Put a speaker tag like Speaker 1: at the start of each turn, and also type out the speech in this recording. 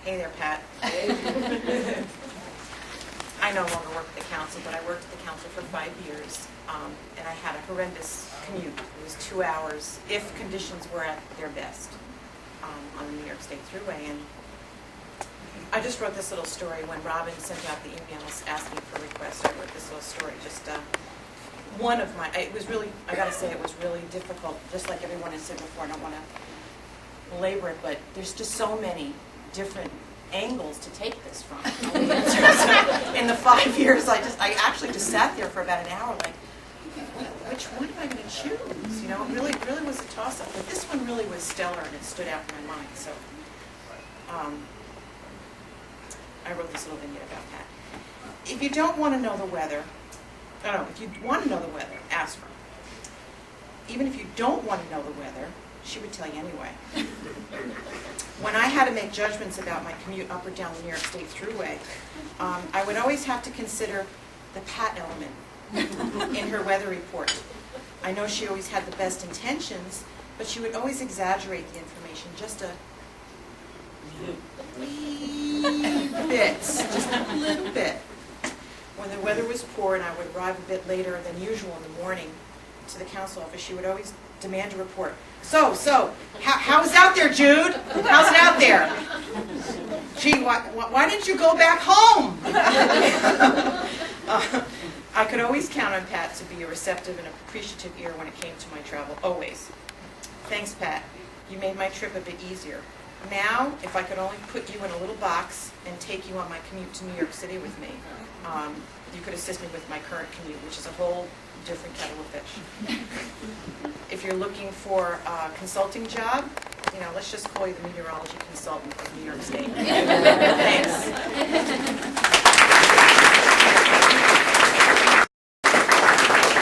Speaker 1: Hey there, Pat. I no longer work at the council, but I worked at the council for 5 years, and I had a horrendous commute. It was 2 hours, if conditions were at their best, on the New York State Thruway. And I just wrote this little story when Robin sent out the emails asking for requests. I wrote this little story, just one of my, it was really, I gotta say, it was really difficult, just like everyone has said before. I don't want to belabor it, but there's just so many different angles to take this from. In the 5 years, I actually just sat there for about an hour, like, which one am I going to choose? You know, it really was a toss-up. But this one really was stellar, and it stood out in my mind. So, I wrote this little vignette about that. If you don't want to know the weather, if you want to know the weather, ask her. Even if you don't want to know the weather, she would tell you anyway. When I had to make judgments about my commute up or down the New York State Thruway, I would always have to consider the Pat element in her weather report. I know she always had the best intentions, but she would always exaggerate the information just a wee bit, just a little bit. When the weather was poor and I would arrive a bit later than usual in the morning to the council office, she would always demand a report. So, how's it out there, Jude? How's it out there? Gee, why didn't you go back home? I could always count on Pat to be a receptive and appreciative ear when it came to my travel, always. Thanks, Pat. You made my trip a bit easier. Now, if I could only put you in a little box and take you on my commute to New York City with me, you could assist me with my current commute, which is a whole different kettle of fish. If you're looking for a consulting job, you know, let's just call you the meteorology consultant of New York State. Thanks.